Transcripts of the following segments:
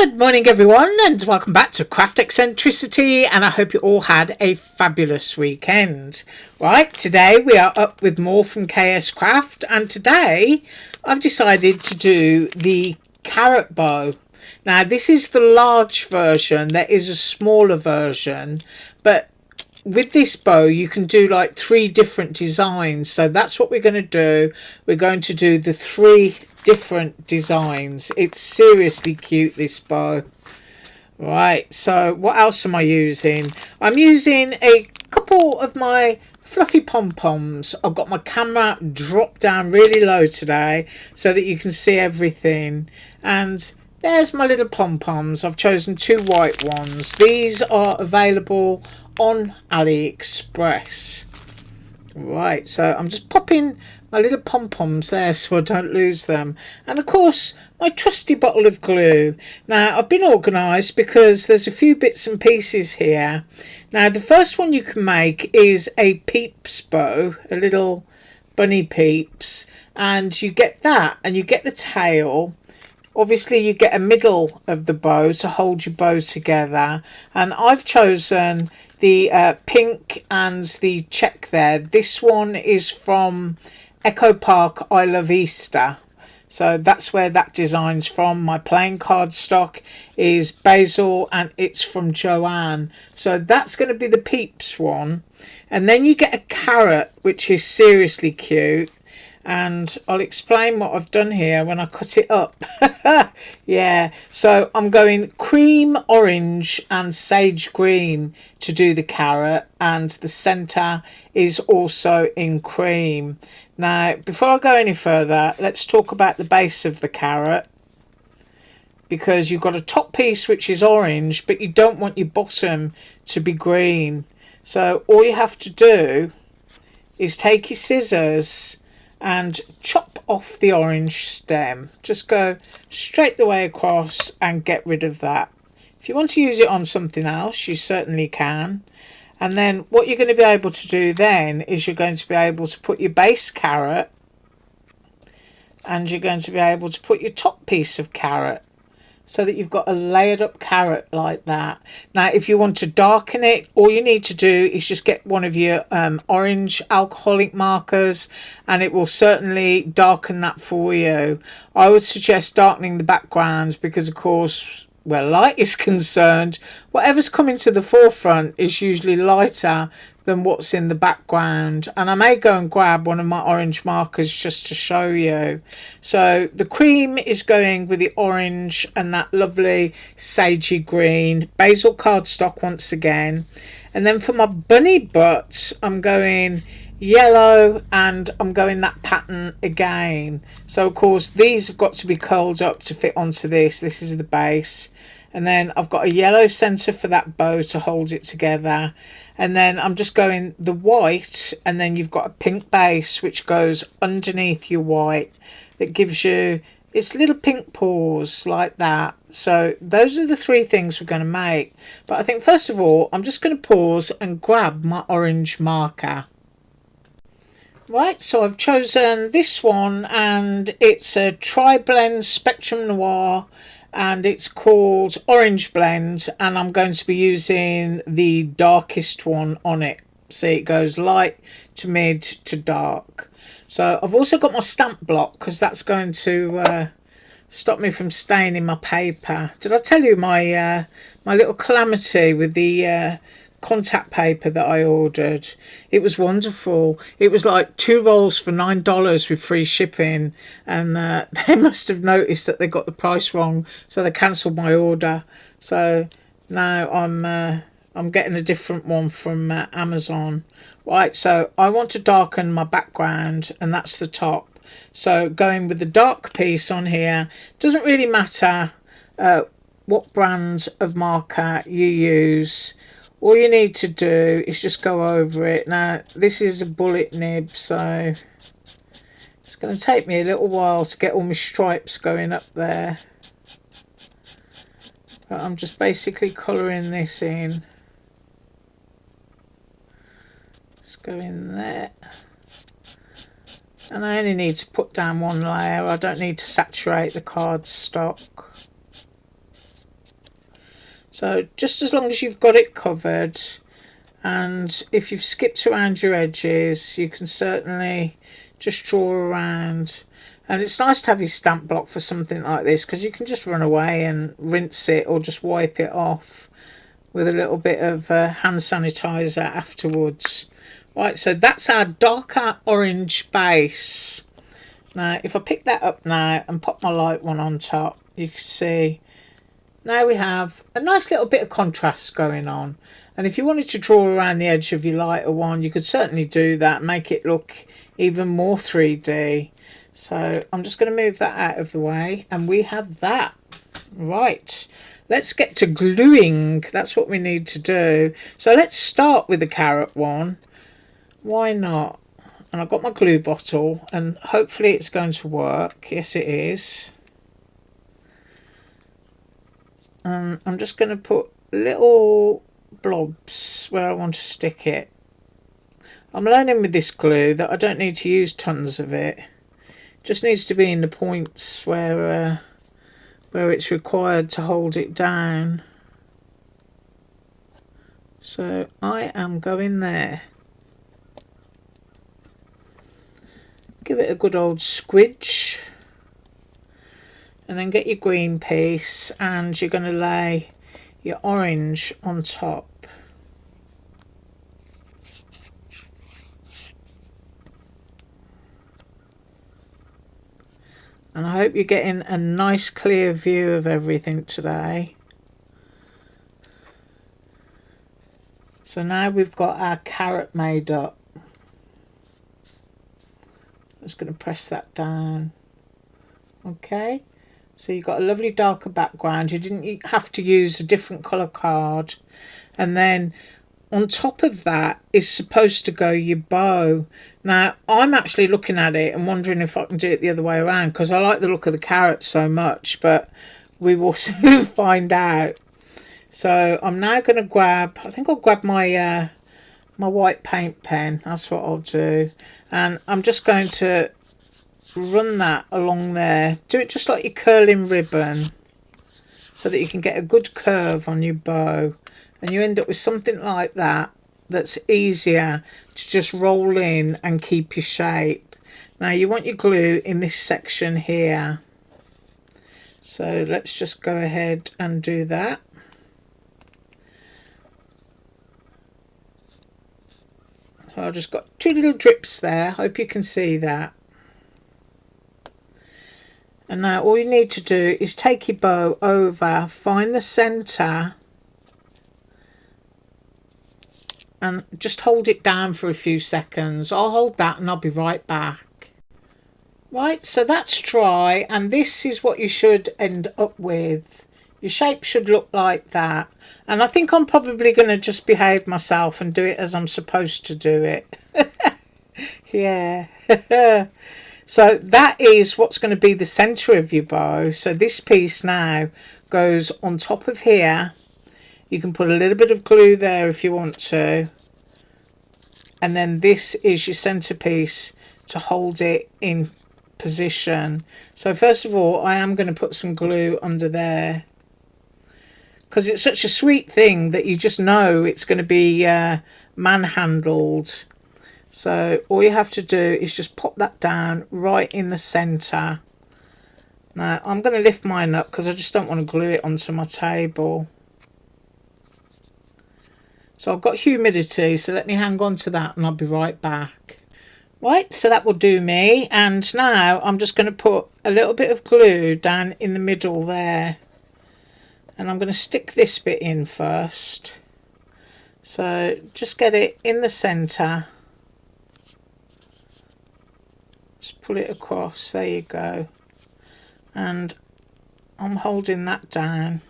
Good morning everyone, and welcome back to Craft Eccentricity, and I hope you all had a fabulous weekend. Right, today we are up with more from KSCRAFT, and today I've decided to do the carrot bow. Now this is the large version. There is a smaller version, but with this bow you can do like 3 different designs, so that's what we're going to do. We're going to do the 3 different designs. It's seriously cute, this bow. Right, so what else am I using? I'm using a couple of my fluffy pom-poms. I've got my camera dropped down really low today so that you can see everything, and there's my little pom-poms. I've chosen 2 white ones. These are available on AliExpress. Right, so I'm just popping my little pom-poms there so I don't lose them, and of course my trusty bottle of glue. Now I've been organised because there's a few bits and pieces here. Now the first one you can make is a peeps bow, a little bunny peeps, and you get that and you get the tail. Obviously you get a middle of the bow to hold your bow together, and I've chosen the pink and the check there. This one is from Echo Park I Love Easter, so that's where that design's from. My playing card stock is Basil and it's from Joanne, so that's going to be the peeps one. And then you get a carrot, which is seriously cute, and I'll explain what I've done here when I cut it up. Yeah, so I'm going cream orange and sage green to do the carrot, and the centre is also in cream. Now before I go any further, let's talk about the base of the carrot, because you've got a top piece which is orange, but you don't want your bottom to be green. So all you have to do is take your scissors and chop off the orange stem. Just go straight the way across and get rid of that. If you want to use it on something else, you certainly can. And then what you're going to be able to do then is you're going to be able to put your base carrot, and you're going to be able to put your top piece of carrot, so that you've got a layered up carrot like that. Now if you want to darken it, all you need to do is just get one of your orange alcoholic markers, and it will certainly darken that for you. I would suggest darkening the background because of course where light is concerned, whatever's coming to the forefront is usually lighter than what's in the background. And I may go and grab one of my orange markers just to show you. So the cream is going with the orange and that lovely sagey green. Basil cardstock once again. And then for my bunny butt, I'm going yellow, and I'm going that pattern again. So of course these have got to be curled up to fit onto this. This is the base, and then I've got a yellow center for that bow to hold it together, and then I'm just going the white, and then you've got a pink base which goes underneath your white that gives you its little pink paws like that. So those are the 3 things we're going to make, but I think first of all I'm just going to pause and grab my orange marker. Right, so I've chosen this one, and it's a tri-blend Spectrum Noir, and it's called Orange Blend, and I'm going to be using the darkest one on it. See, it goes light to mid to dark. So I've also got my stamp block because that's going to stop me from staining my paper. Did I tell you my my little calamity with the contact paper that I ordered? It was wonderful. It was like 2 rolls for $9 with free shipping, and they must have noticed that they got the price wrong, so they cancelled my order. So now I'm getting a different one from Amazon. Right, so I want to darken my background, and that's the top. So going with the dark piece on here. Doesn't really matter what brand of marker you use. All you need to do is just go over it. Now this is a bullet nib, so it's going to take me a little while to get all my stripes going up there, but I'm just basically colouring this in. Just go in there, and I only need to put down 1 layer. I don't need to saturate the cardstock. So just as long as you've got it covered, and if you've skipped around your edges, you can certainly just draw around. And it's nice to have your stamp block for something like this, because you can just run away and rinse it or just wipe it off with a little bit of hand sanitizer afterwards. Right, so that's our darker orange base. Now if I pick that up now and pop my light one on top, you can see now we have a nice little bit of contrast going on. And if you wanted to draw around the edge of your lighter one, you could certainly do that, make it look even more 3D. So I'm just going to move that out of the way, and we have that. Right, let's get to gluing. That's what we need to do. So let's start with the carrot one. Why not? And I've got my glue bottle, and hopefully it's going to work. Yes, it is. I'm just going to put little blobs where I want to stick it. I'm learning with this glue that I don't need to use tons of it. Just needs to be in the points where it's required to hold it down. So I am going there. Give it a good old squidge, and then get your green piece, and you're going to lay your orange on top. And I hope you're getting a nice clear view of everything today. So now we've got our carrot made up. Just going to press that down. Okay, so you've got a lovely darker background. You didn't have to use a different colour card. And then on top of that is supposed to go your bow. Now I'm actually looking at it and wondering if I can do it the other way around, because I like the look of the carrot so much, but we will soon find out. So I'm now going to grab, I think I'll grab my my white paint pen. That's what I'll do. And I'm just going to run that along there. Do it just like you're curling ribbon, so that you can get a good curve on your bow. And you end up with something like that, that's easier to just roll in and keep your shape. Now you want your glue in this section here. So let's just go ahead and do that. So I've just got 2 little drips there. Hope you can see that. And now all you need to do is take your bow over, find the centre, and just hold it down for a few seconds. I'll hold that and I'll be right back. Right, so that's dry, and this is what you should end up with. Your shape should look like that. And I think I'm probably going to just behave myself and do it as I'm supposed to do it. Yeah. So that is what's going to be the centre of your bow. So this piece now goes on top of here. You can put a little bit of glue there if you want to. And then this is your centerpiece to hold it in position. So first of all, I am going to put some glue under there, because it's such a sweet thing that you just know it's going to be manhandled. So all you have to do is just pop that down right in the center. Now I'm going to lift mine up because I just don't want to glue it onto my table. So I've got humidity, so let me hang on to that and I'll be right back. Right, so that will do me. And now I'm just going to put a little bit of glue down in the middle there. And I'm going to stick this bit in first. So just get it in the centre. Just pull it across, there you go. And I'm holding that down.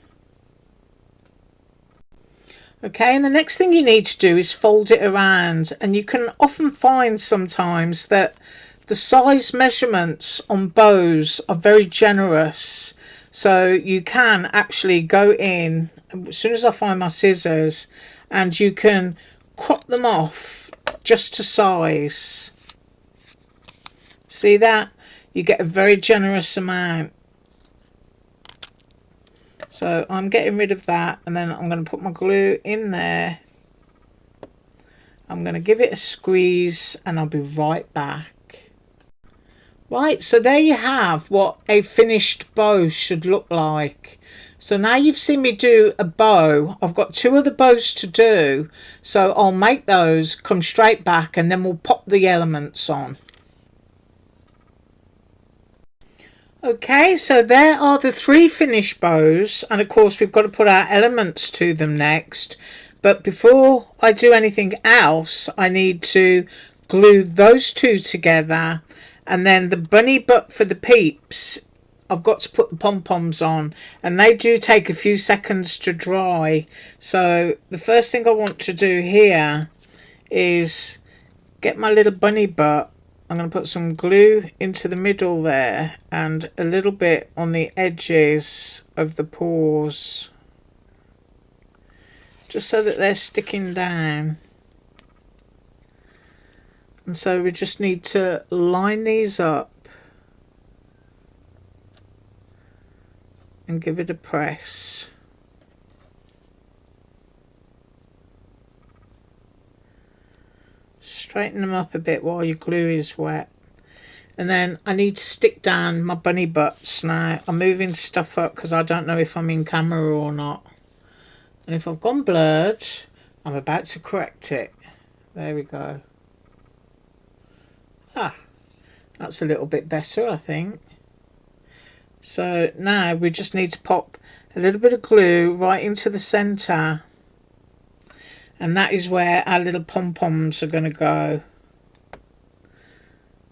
Okay, and the next thing you need to do is fold it around, and you can often find sometimes that the size measurements on bows are very generous. So you can actually go in, as soon as I find my scissors, and you can crop them off just to size. See that? You get a very generous amount. So I'm getting rid of that, and then I'm going to put my glue in there. I'm going to give it a squeeze and I'll be right back. Right, so there you have what a finished bow should look like. So now you've seen me do a bow. I've got 2 other bows to do, so I'll make those, come straight back, and then we'll pop the elements on. Okay, so there are the 3 finished bows, and of course we've got to put our elements to them next. But before I do anything else, I need to glue those 2 together, and then the bunny butt for the peeps, I've got to put the pom-poms on, and they do take a few seconds to dry. So the first thing I want to do here is get my little bunny butt. I'm going to put some glue into the middle there and a little bit on the edges of the paws, just so that they're sticking down. And so we just need to line these up and give it a press. Straighten them up a bit while your glue is wet. And then I need to stick down my bunny butts now. I'm moving stuff up because I don't know if I'm in camera or not. And if I've gone blurred, I'm about to correct it. There we go. Ah, that's a little bit better, I think. So now we just need to pop a little bit of glue right into the centre, and that is where our little pom-poms are going to go.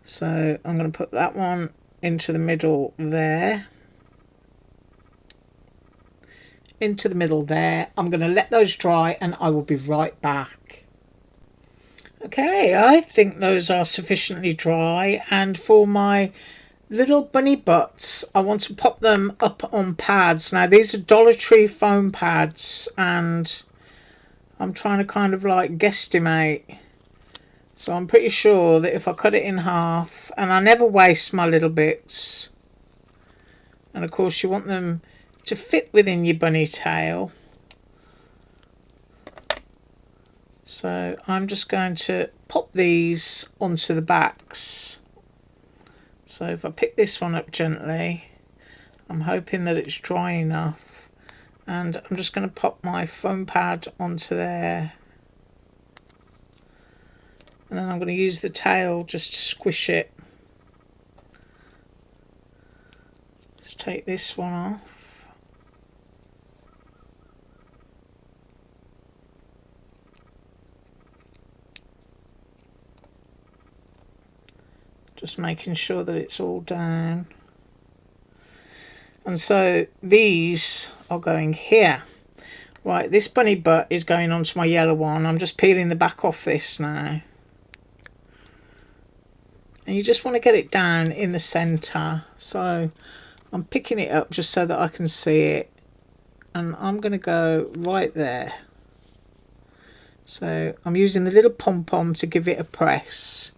So I'm going to put that one into the middle there, into the middle there. I'm going to let those dry and I will be right back. Okay, I think those are sufficiently dry, and for my little bunny butts, I want to pop them up on pads. Now these are Dollar Tree foam pads, and I'm trying to kind of like guesstimate. So I'm pretty sure that if I cut it in half, and I never waste my little bits, and of course you want them to fit within your bunny tail. So I'm just going to pop these onto the backs. So if I pick this one up gently, I'm hoping that it's dry enough, and I'm just going to pop my foam pad onto there, and then I'm going to use the tail just to squish it. Let's take this one off. Just making sure that it's all down. And so these are going here. Right, this bunny butt is going onto my yellow one. I'm just peeling the back off this now. And you just want to get it down in the centre. So I'm picking it up just so that I can see it. And I'm going to go right there. So I'm using the little pom-pom to give it a press.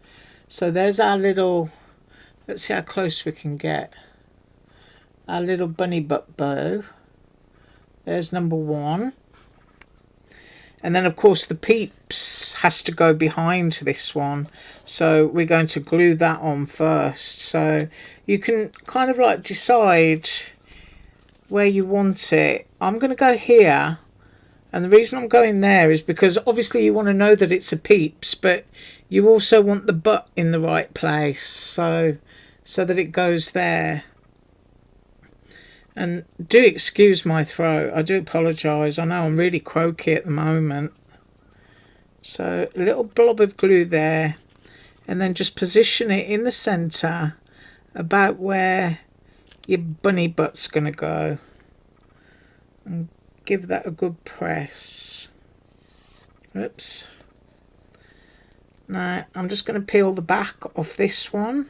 So there's our little, let's see how close we can get. Our little bunny butt bow. There's number 1. And then of course the peeps has to go behind this one. So we're going to glue that on first. So you can kind of like decide where you want it. I'm going to go here. And the reason I'm going there is because obviously you want to know that it's a peeps, but you also want the butt in the right place, so that it goes there. And do excuse my throat, I do apologise, I know I'm really croaky at the moment. So a little blob of glue there, and then just position it in the centre about where your bunny butt's going to go. And give that a good press. Oops. Now I'm just going to peel the back off this one.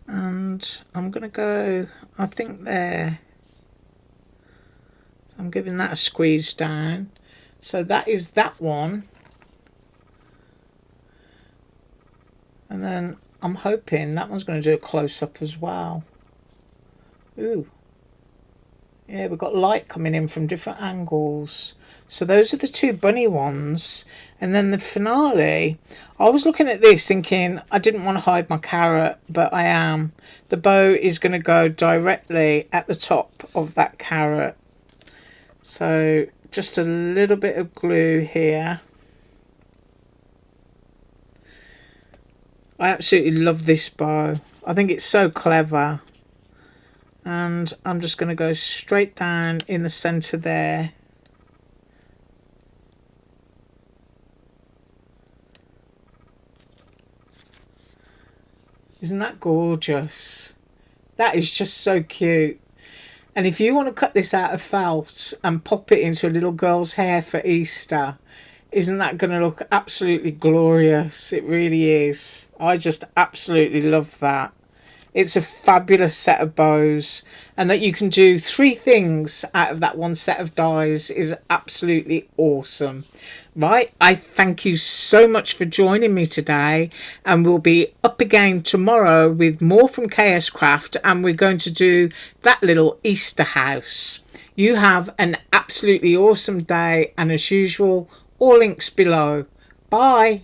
And I'm going to go, I think there. I'm giving that a squeeze down. So that is that one. And then I'm hoping that one's going to do a close-up as well. Ooh. Yeah, we've got light coming in from different angles. So those are the two bunny ones. And then the finale, I was looking at this thinking I didn't want to hide my carrot, but I am. The bow is going to go directly at the top of that carrot. So just a little bit of glue here. I absolutely love this bow. I think it's so clever. And I'm just going to go straight down in the centre there. Isn't that gorgeous? That is just so cute. And if you want to cut this out of felt and pop it into a little girl's hair for Easter, isn't that going to look absolutely glorious? It really is. I just absolutely love that. It's a fabulous set of bows, and that you can do 3 things out of that one set of dies is absolutely awesome. Right, I thank you so much for joining me today, and we'll be up again tomorrow with more from KSCRAFT, and we're going to do that little Easter house. You have an absolutely awesome day, and as usual, all links below. Bye.